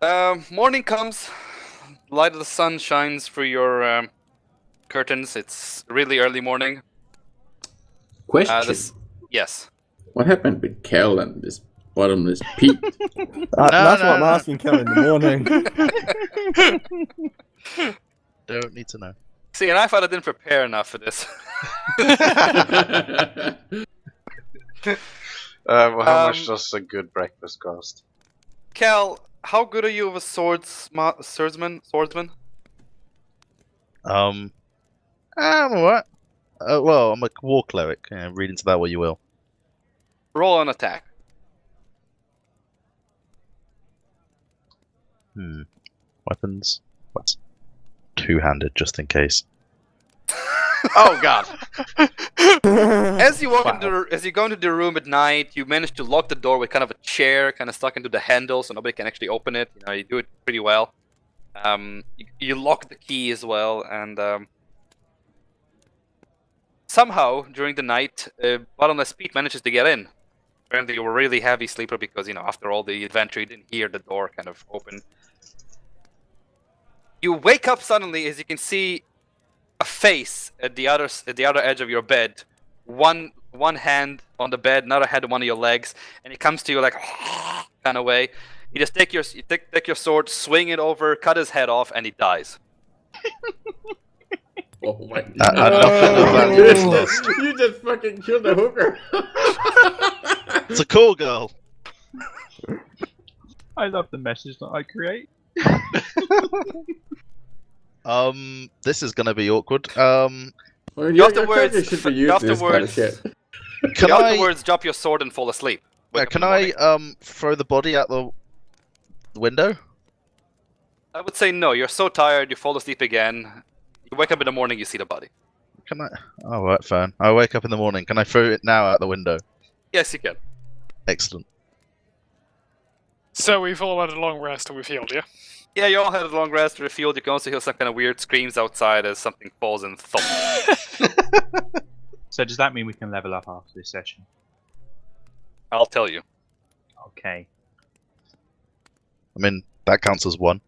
Morning comes. Light of the sun shines through your curtains. It's really early morning. Question. Yes. What happened with Kel and this bottomless Pete? That's what I'm asking Kel in the morning. Don't need to know. See, and I thought I didn't prepare enough for this. How much does a good breakfast cost? Cal, how good are you of a swordsman? I'm alright. Well, I'm a war cleric. Read into that what you will. Roll an attack. Weapons. What's two-handed, just in case. Oh god! As you walk as you go into the room at night, you manage to lock the door with kind of a chair, kind of stuck into the handle, so nobody can actually open it. You know, you do it pretty well. You lock the key as well, and somehow during the night, Bottomless Pete manages to get in. Apparently, you were a really heavy sleeper because after all the adventure, you didn't hear the door kind of open. You wake up suddenly as you can see a face at the other edge of your bed. One hand on the bed, another hand on one of your legs, and he comes to you like kind of way. You just take your sword, swing it over, cut his head off, and he dies. Oh my god! You just fucking killed the hooker. It's a cool girl. I love the message that I create. This is gonna be awkward. Well, you afterwards drop your sword and fall asleep. Can I throw the body out the window? I would say no. You're so tired, you fall asleep again. You wake up in the morning, you see the body. Can I? Oh, right, fine. I wake up in the morning. Can I throw it now out the window? Yes, you can. Excellent. So we've all had a long rest and we've healed, yeah? Yeah, you all had a long rest in the field. You can also hear some kind of weird screams outside as something falls and thumps. So does that mean we can level up after this session? I'll tell you. Okay. I mean, that counts as one.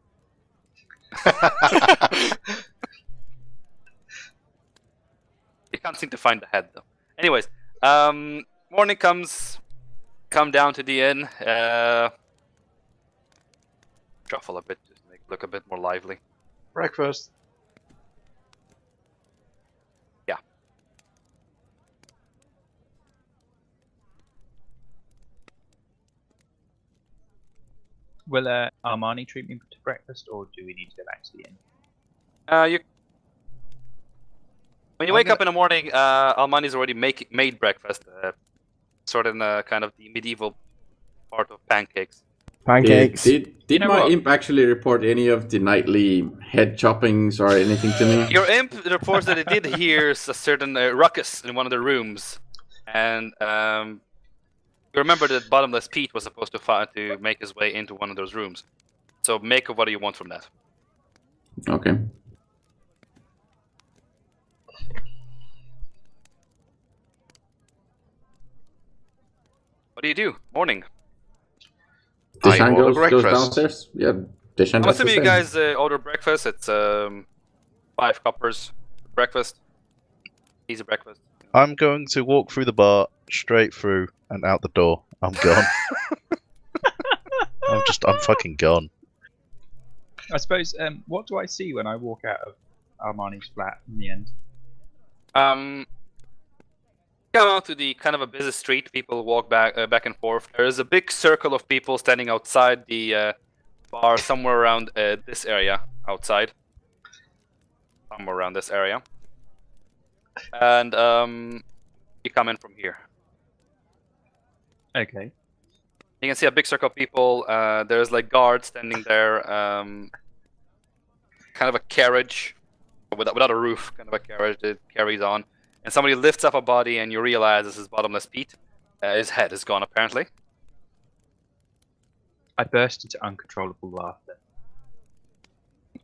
You can't seem to find the head, though. Anyways, morning comes. Come down to the inn. Shuffle a bit, just to make it look a bit more lively. Breakfast. Yeah. Will Armani treat me to breakfast, or do we need to go back to the inn? When you wake up in the morning, Armani's already made breakfast. Sort of in kind of the medieval part of pancakes. Pancakes. Did my imp actually report any of the nightly head choppings or anything to me? Your imp reports that it did hear a certain ruckus in one of the rooms, and you remember that Bottomless Pete was supposed to make his way into one of those rooms. So make of what you want from that. Okay. What do you do? Morning. Deshan goes downstairs. Yeah, Deshan. I'm assuming you guys order breakfast. It's 5 coppers breakfast. Easy breakfast. I'm going to walk through the bar, straight through, and out the door. I'm gone. I'm fucking gone. I suppose, what do I see when I walk out of Armani's flat in the end? Come out to the kind of a busy street. People walk back and forth. There is a big circle of people standing outside the bar, somewhere around this area. Outside, somewhere around this area, and you come in from here. Okay. You can see a big circle of people. There's like guards standing there. Kind of a carriage without a roof. Kind of a carriage that carries on. And somebody lifts up a body, and you realize this is Bottomless Pete. His head is gone, apparently. I burst into uncontrollable laughter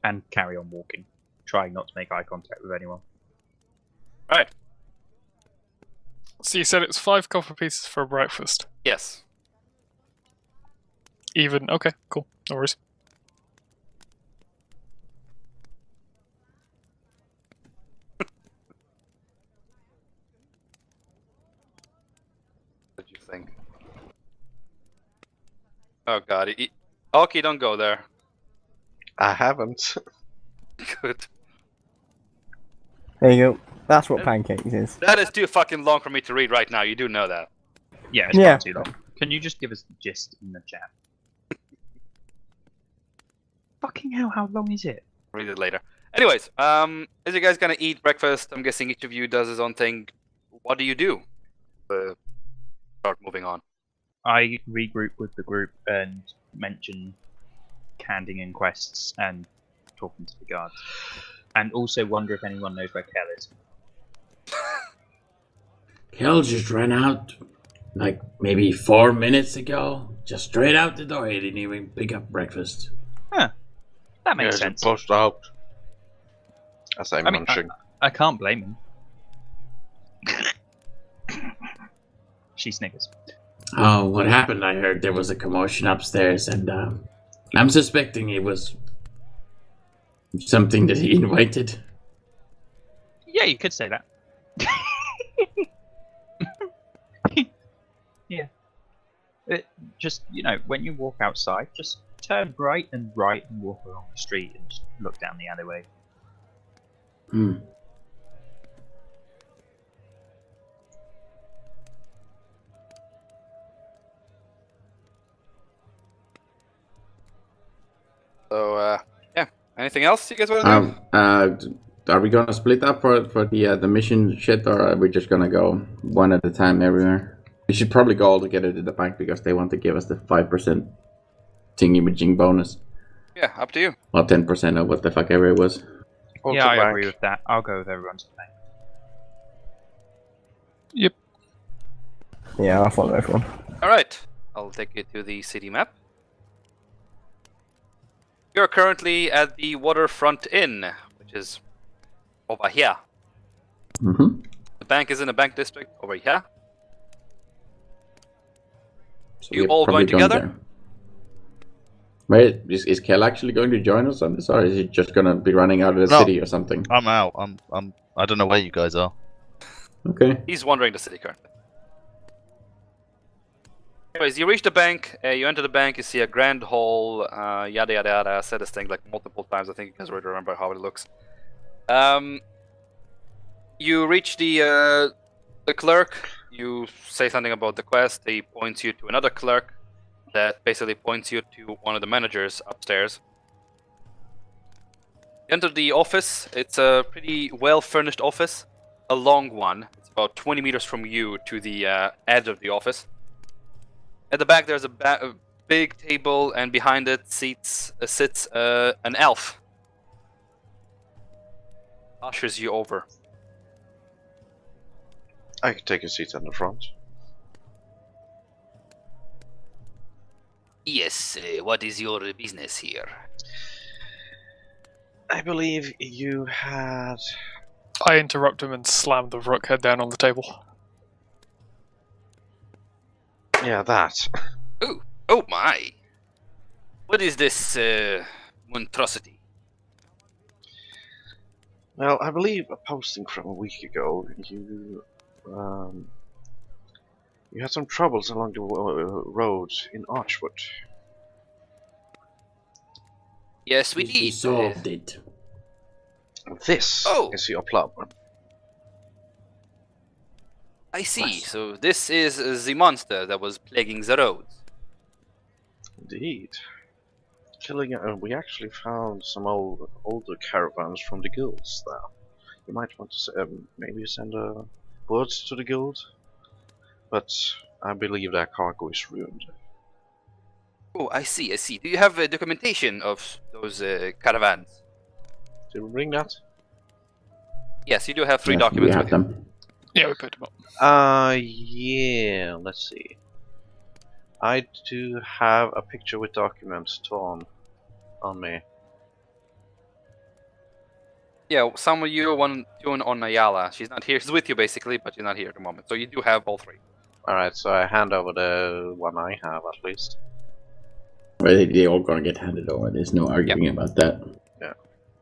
and carry on walking, trying not to make eye contact with anyone. Right. So you said it was 5 copper pieces for breakfast? Yes. Even? Okay, cool. No worries. Oh god. Okay, don't go there. I haven't. Good. There you go. That's what pancakes is. That is too fucking long for me to read right now. You do know that. Yeah, it's Yeah. not too long. Can you just give us the gist in the chat? Fucking hell, how long is it? Read it later. Anyways, as you guys gonna eat breakfast, I'm guessing each of you does his own thing. What do you do? Start moving on. I regroup with the group and mention handing in quests and talking to the guards. And also wonder if anyone knows where Kel is. Kel just ran out, like maybe 4 minutes ago. Just straight out the door. He didn't even pick up breakfast. That makes He's sense. Post out. As I'm I mean, munching. I can't blame him. She sniggers. Oh, what happened? I heard there was a commotion upstairs, and I'm suspecting it was something that he invited. Yeah, you could say that. Yeah. Just, when you walk outside, just turn right and walk along the street and just look down the alleyway. So, yeah. Anything else you guys want to do? Are we gonna split up for the mission shit, or are we just gonna go one at a time everywhere? We should probably go all together to the bank because they want to give us the 5% thingy-majing bonus. Yeah, up to you. Or 10% of what the fuck ever it was. Go Yeah, to I bank. agree with that. I'll go with everyone to the bank. Yep. Yeah, I'll follow everyone. Alright. I'll take you to the city map. You're currently at the Waterfront Inn, which is over here. Mm-hmm. The bank is in the bank district over here. So You we're all probably going together? there. Wait, is Kel actually going to join us on this, or is he just gonna be running out of the No. city or something? I'm out. I don't know where you guys are. Okay. He's wandering the city currently. Anyways, you reach the bank, you enter the bank, you see a grand hall, yada yada yada. I said this thing like multiple times, I think you guys already remember how it looks. You reach the clerk, you say something about the quest, he points you to another clerk that basically points you to one of the managers upstairs. You enter the office, it's a pretty well-furnished office, a long one. It's about 20 meters from you to the edge of the office. At the back there's a big table, and behind it sits an elf. Ushers you over. I can take a seat on the front. Yes, what is your business here? I believe you had... I interrupt him and slam the rook head down on the table. Yeah, that. Oh my! What is this monstrosity? Well, I believe a posting from a week ago, you had some troubles along the road in Archwood. Yes, we We did. solved it. This Oh. is your problem. I see. So this is the monster that was plaguing the roads. Indeed. We actually found some older caravans from the guilds there. You might want to maybe send a word to the guild, but I believe their cargo is ruined. Oh, I see. I see. Do you have documentation of those caravans? Did we bring that? Yes, you do have 3 Yes, documents we with have you. them. Yeah, we picked him up. Yeah, let's see. I do have a picture with documents torn on me. Yeah, some of you one doing on Ayala. She's not here. She's with you basically, but she's not here at the moment. So you do have all 3. Alright, so I hand over the one I have at least. Well, they all gonna get handed over. There's no arguing about that.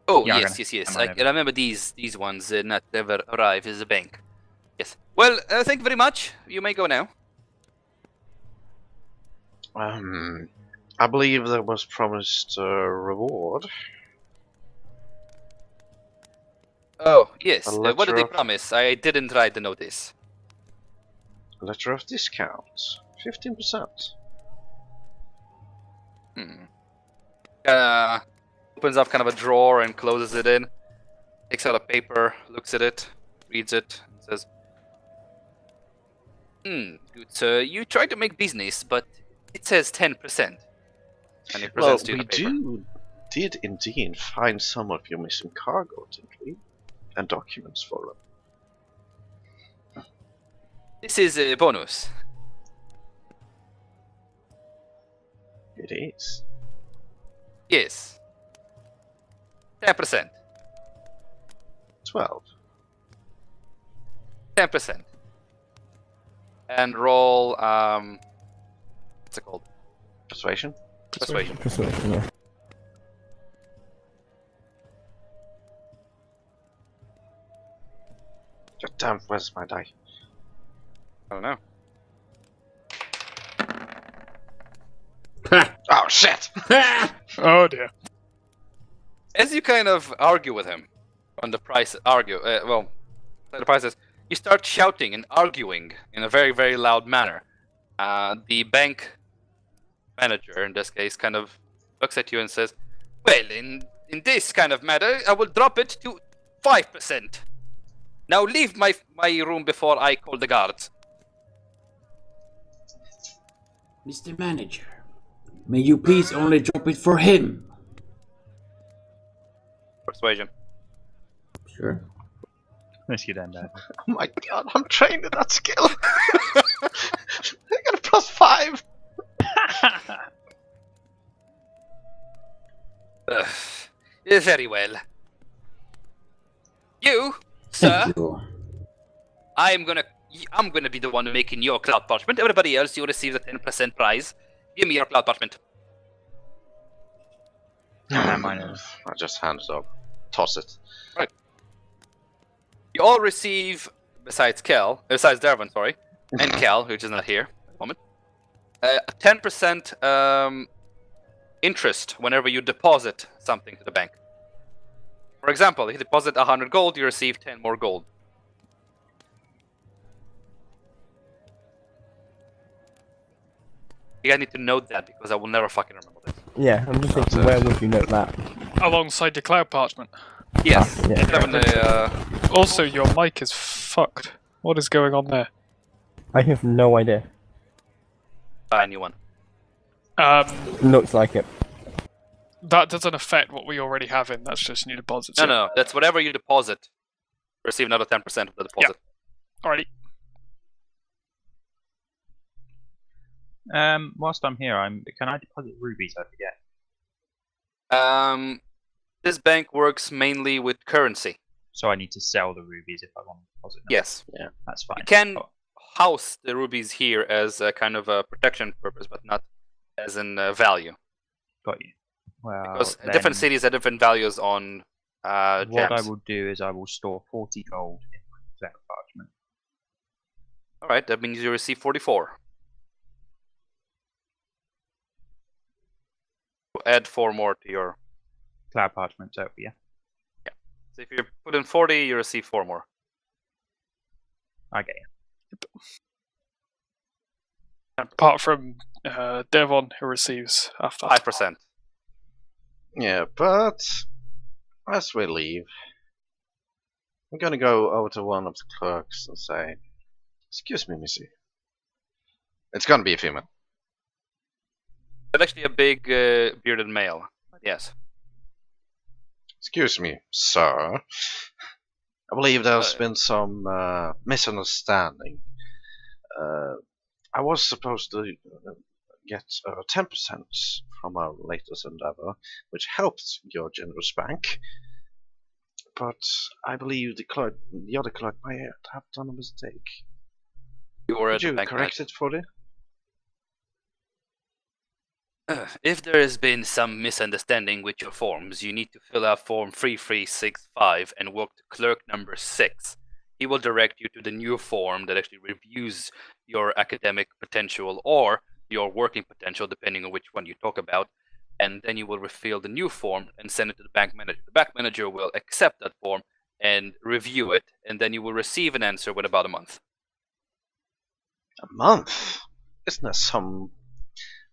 Oh Yeah, I'm yes, gonna yes, yes. hand mine I over. remember these ones not ever arrive as a bank. Yes. Well, thank you very much. You may go now. I believe there was promised a reward. Oh, yes. A What did they letter of- promise? I didn't write the notice. A letter of discount. 15%. Opens up kind of a drawer and closes it in. Takes out a paper, looks at it, reads it, and says, good sir, you tried to make business, but it says 10%. And he Well, presents you we the paper. did indeed find some of your missing cargo, didn't we? And documents for them. This is a bonus. It is. Yes. 10%. 12. 10%. And roll, what's it called? Persuasion? Persuasion. Persuasion, yeah. God damn, where's my die? I don't know. Oh shit! Oh dear. As you kind of argue with him on the price, the prices, you start shouting and arguing in a very, very loud manner. The bank manager, in this case, kind of looks at you and says, well, in this kind of matter, I will drop it to 5%. Now leave my room before I call the guards. Mr. Manager, may you please only drop it for him? Persuasion. Sure. Let's get down there. Oh my god, I'm trained in that skill! I got a +5! Very well. You, sir, Thank you. I'm gonna be the one making your cloud parchment. Everybody else, you receive the 10% prize. Give me your cloud parchment. I just hand it up. Toss it. You all receive, besides Dervin, sorry, and Cal, which is not here at the moment, a 10% interest whenever you deposit something to the bank. For example, if you deposit 100 gold, you receive 10 more gold. You guys need to note that because I will never fucking remember this. Yeah, I'm just thinking, where would you note that? Alongside your cloud parchment. Yes. Yeah. Devin, Also, your mic is fucked. What is going on there? I have no idea. buy a new one. Looks like it. That doesn't affect what we already have in. That's just new deposits. No, that's whatever you deposit. Receive another 10% of the deposit. Alrighty. Whilst I'm here, can I deposit rubies? I forget. This bank works mainly with currency. So I need to sell the rubies if I want to deposit them. Yes. Yeah. That's fine. You can Oh, house the rubies here as a kind of a protection purpose, but not as in value. got you. Well, Because then different cities have different values on what I gems. will do is I will store 40 gold in my cloud parchment. Alright, that means you receive 44. Add 4 more to your... Cloud parchment, so yeah. So if you put in 40, you receive 4 more. I get you. Apart from Devon, who receives after. 5%. Yeah, but as we leave, I'm gonna go over to one of the clerks and say, "Excuse me, missy." It's gonna be a female. It's actually a big bearded male. But yes. Excuse me, sir. I believe there's been some misunderstanding. I was supposed to get 10% from our latest endeavor, which helped your generous bank. But I believe the other clerk might have done a mistake. You were at Could the you bank correct it for me? If there has been some misunderstanding with your forms, you need to fill out form 3365 and walk to clerk number 6. He will direct you to the new form that actually reviews your academic potential, or your working potential, depending on which one you talk about, and then you will refill the new form and send it to the bank manager. The bank manager will accept that form and review it, and then you will receive an answer within about a month. A month? Isn't there some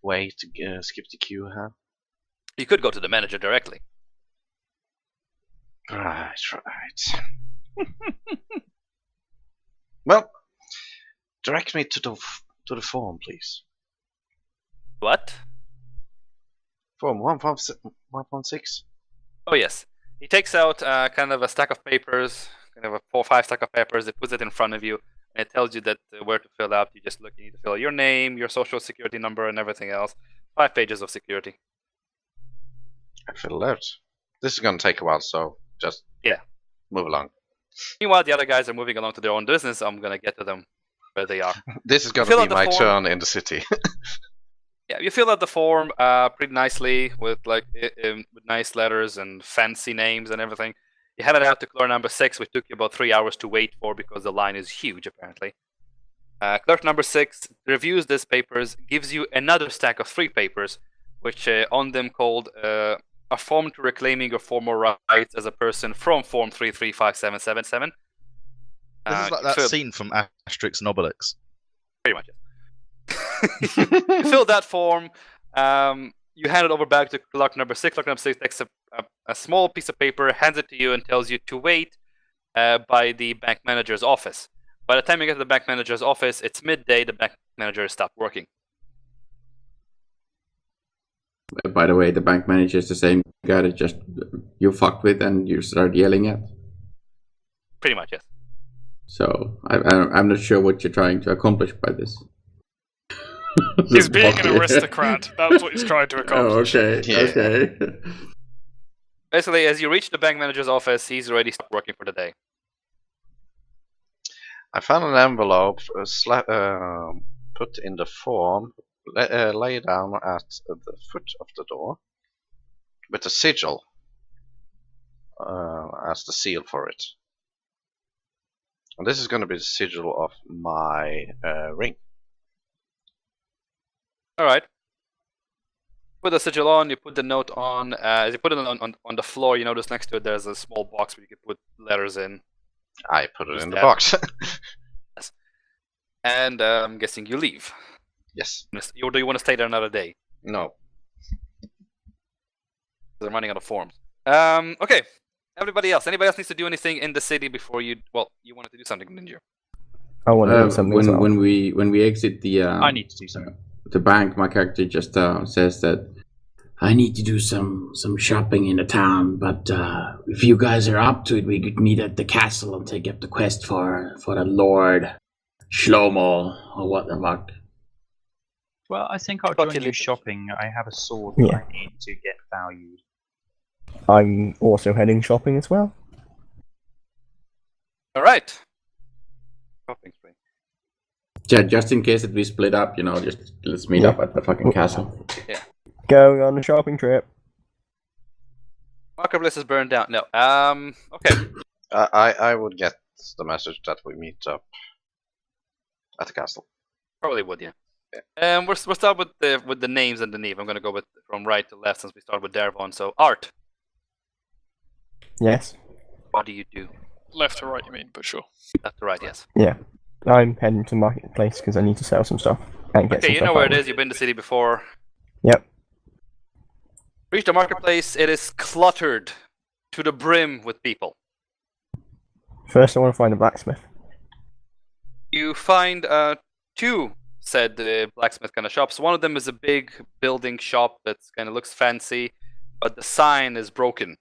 way to skip the queue, huh? You could go to the manager directly. Right. Well, direct me to the form, please. What? Form 1.6. Oh yes. He takes out kind of a stack of papers, kind of a 4 or 5 stack of papers. He puts it in front of you, and it tells you that where to fill out. You just look. You need to fill your name, your social security number, and everything else. 5 pages of security. I fiddled out. This is gonna take a while, so just move along. Meanwhile, the other guys are moving along to their own business. I'm gonna get to them where they are. This is gonna Fill be out the my form. turn in the city. Yeah, you fill out the form pretty nicely with with nice letters and fancy names and everything. You hand it out to clerk number 6, which took you about 3 hours to wait for because the line is huge apparently. Clerk number 6 reviews these papers, gives you another stack of 3 papers, which on them called a form to reclaiming your former rights as a person from Form 335777. This is like that scene from Asterix and Obelix. Pretty much. You fill that form. You hand it over back to clerk number 6. Clerk number 6 takes a small piece of paper, hands it to you, and tells you to wait by the bank manager's office. By the time you get to the bank manager's office, it's midday. The bank manager has stopped working. By the way, the bank manager is the same guy that just you fucked with and you start yelling at. Pretty much, yes. So I'm not sure what you're trying to accomplish by this. He's being an aristocrat. That's what he's trying to accomplish. Oh, okay. Yeah. Okay. Basically, as you reach the bank manager's office, he's already stopped working for the day. I found an envelope put in the form, lay down at the foot of the door, with a sigil as the seal for it. And this is going to be the sigil of my ring. Alright. Put the sigil on, you put the note on. As you put it on the floor, you notice next to it there's a small box where you can put letters in. I put it Just in the that. box. And I'm guessing you leave. Yes. Or do you want to stay there another day? No. I'm running out of forms. Okay. Everybody else. Anybody else needs to do anything in the city before you... Well, you wanted to do something, didn't you? I want to do something as well. when we exit the I need to do something. the bank, my character just says that I need to do some shopping in the town, but if you guys are up to it, we could meet at the castle and take up the quest for the Lord Shlomo or what the fuck. Well, I think I'll join you Apocalyptic. shopping. I have a sword that Yeah. I need to get valued. I'm also heading shopping as well. Alright. Shopping spree. Yeah, just in case that we split up, just let's meet up at the fucking castle. Going on a shopping trip. Marketplace is burned down. No. Okay. I would get the message that we meet up at the castle. Probably would, yeah. We'll start with the names underneath. I'm gonna go from right to left since we start with Darvon. So Art, Yes. what do you do? Left to right, you mean, but sure. Left to right, yes. Yeah. I'm heading to marketplace because I need to sell some stuff and get Okay, some you stuff know where out. it is. You've been to the city before. Yep. Reach the marketplace. It is cluttered to the brim with people. First, I want to find a blacksmith. You find 2 said blacksmith kind of shops. One of them is a big building shop that kind of looks fancy, but the sign is broken.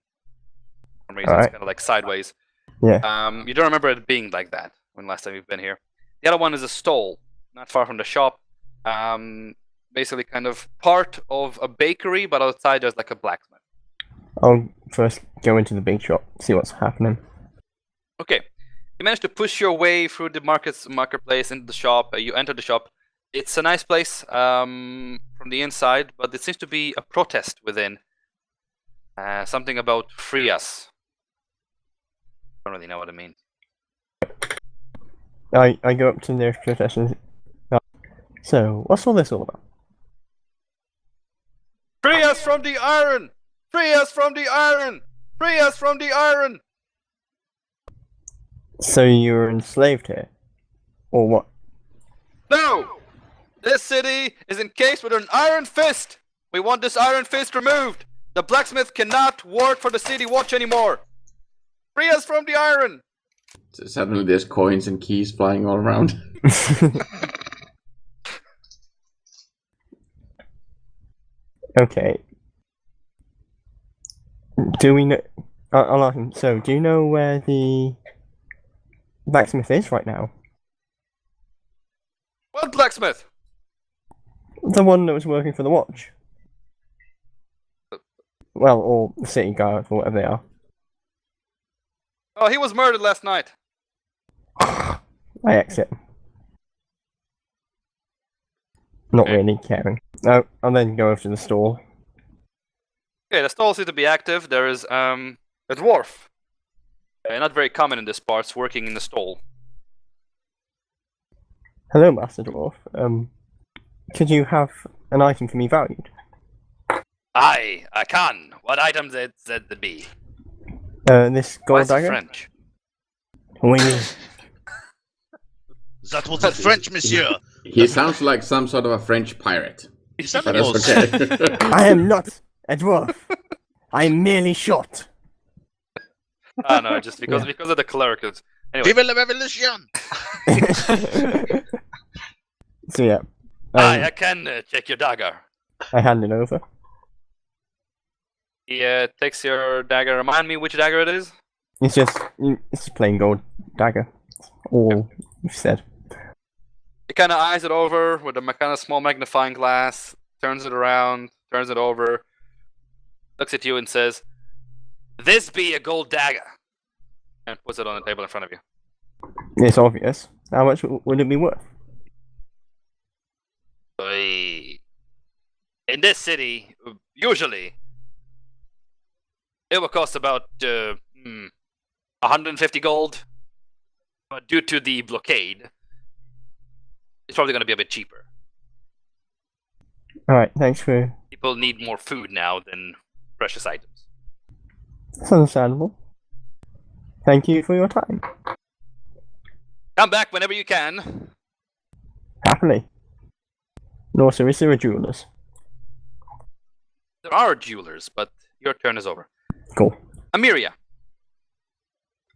For some reason, Alright. it's kind of like sideways. Yeah. You don't remember it being like that when last time you've been here. The other one is a stall, not far from the shop. Basically, kind of part of a bakery, but outside there's like a blacksmith. I'll first go into the big shop, see what's happening. Okay, you manage to push your way through the marketplace into the shop. You enter the shop. It's a nice place from the inside, but there seems to be a protest within. Something about free us. Don't really know what it means. I go up to the nearest protest and so, what's all this all about? Free us from the iron! Free us from the iron! Free us from the iron! So you were enslaved here? Or what? No! This city is encased with an iron fist! We want this iron fist removed! The blacksmith cannot work for the city watch anymore! Free us from the iron! So suddenly there's coins and keys flying all around. Okay. Do we know... I'll ask him. So, do you know where the blacksmith is right now? What blacksmith? The one that was working for the watch. Well, or the city guard, or whatever they are. Oh, he was murdered last night. I exit. Not Okay. really caring. No, I'll then go over to the store. Okay, the stall seems to be active. There is a dwarf. Not very common in this parts, working in the stall. Hello, Master Dwarf. Could you have an item for me valued? Aye, I can. What items it said to be? This Why gold is it dagger? French? Oui. That was in French, monsieur. He sounds like some sort of a French pirate. You sound But like that's yours. okay. I am not a dwarf. I am merely short. Ah, no, just because Yeah. because of the cleric. Anyway, Vive la revolution! So yeah, I can check your dagger. I hand it over. He takes your dagger. Remind me which dagger it is? It's just plain gold dagger. All you've said. He kind of eyes it over with a kind of small magnifying glass, turns it around, turns it over, looks at you and says, "This be a gold dagger," and puts it on the table in front of you. It's obvious. How much would it be worth? In this city, usually, it will cost about 150 gold. But due to the blockade, it's probably going to be a bit cheaper. All right, thanks for. People need more food now than precious items. That's understandable. Thank you for your time. Come back whenever you can. Happily. And also, is there a jeweler's? There are jewelers, but your turn is over. Cool. Amiria.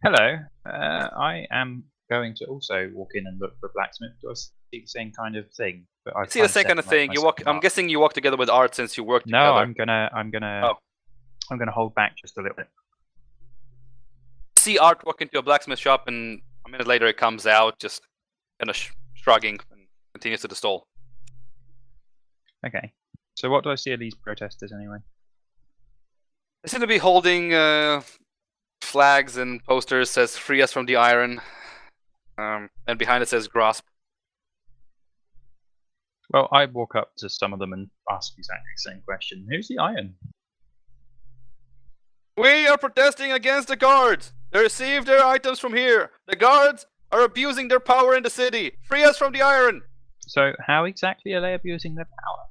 Hello. I am going to also walk in and look for a blacksmith. Do I see the same kind of thing? But I See the same kind of thing. You walk. I'm guessing you walk together with Art since you work No, together. I'm gonna Oh. hold back just a little bit. See Art walk into a blacksmith shop, and a minute later it comes out, just kind of shrugging, and continues to the stall. Okay. So what do I see of these protesters anyway? They seem to be holding flags and posters. Says "Free us from the iron," and behind it says "Grasp." Well, I walk up to some of them and ask exactly the same question. Who's the iron? We are protesting against the guards. They receive their items from here. The guards are abusing their power in the city. Free us from the iron. So how exactly are they abusing their power?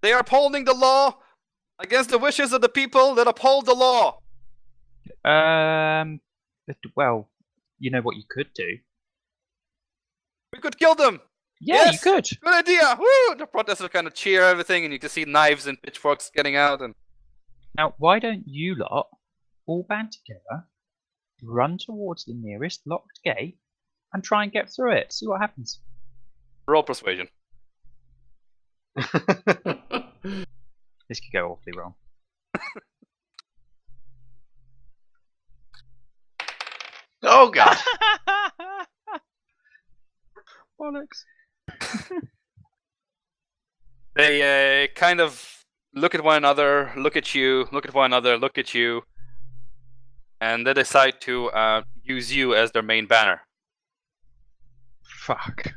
They are upholding the law against the wishes of the people that uphold the law. Well, you know what you could do? We could kill them. Yeah, Yes! you could. Good idea. Woo! The protesters kind of cheer everything, and you can see knives and pitchforks getting out. And Now, why don't you lot all band together, run towards the nearest locked gate, and try and get through it? See what happens. roll persuasion. This could go awfully wrong. Oh god! Bollocks. They kind of look at one another, look at you, look at one another, look at you, and they decide to use you as their main banner. Fuck.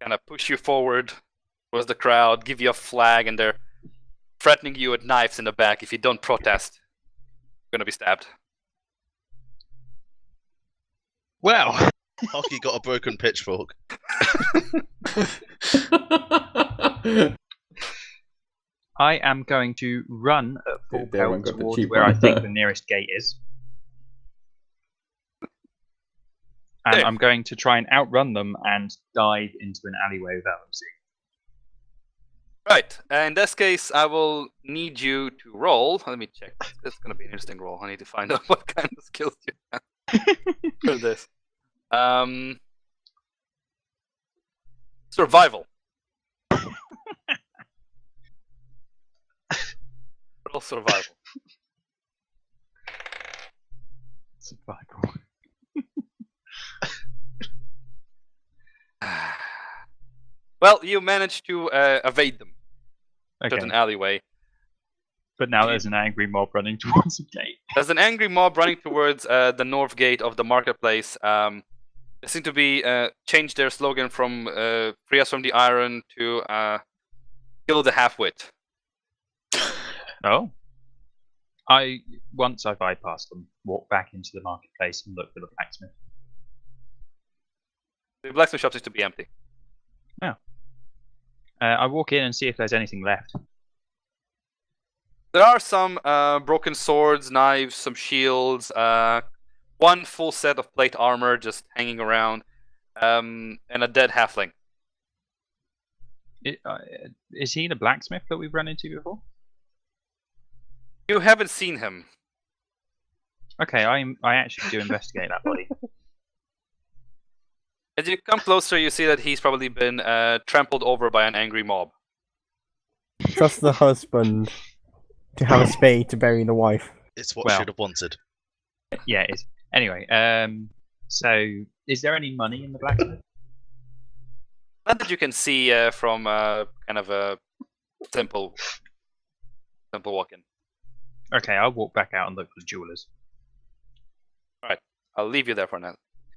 Kind of push you forward towards the crowd, give you a flag, and they're threatening you with knives in the back. If you don't protest, you're gonna be stabbed. Well, Hockey got a broken pitchfork. I am going to run at full They haven't pelt got the towards cheap where one. I think the nearest gate is. And Okay. I'm going to try and outrun them and dive into an alleyway without them seeing. Right. In this case, I will need you to roll. Let me check. This is going to be an interesting roll. I need to find out what kind of skills you have for this. Survival. Roll survival. Survival. Well, you managed to evade them to Okay. an alleyway. But now there's an angry mob running towards the gate. There's an angry mob running towards the north gate of the marketplace. They seem to be changed their slogan from "Free us from the iron" to "Kill the half-wit." Oh. Once I bypass them, walk back into the marketplace and look for the blacksmith. The blacksmith shop seems to be empty. I walk in and see if there's anything left. There are some broken swords, knives, some shields, one full set of plate armor just hanging around, and a dead halfling. Is he the blacksmith that we've run into before? You haven't seen him. Okay, I actually do investigate that body. As you come closer, you see that he's probably been trampled over by an angry mob. Trust the husband to have a spade to bury the wife. It's what Well. should have wanted. Yeah, it is. Anyway, so is there any money in the blacksmith? Not that you can see from kind of a simple walk-in. Okay, I'll walk back out and look for the jewelers. I'll leave you there for now.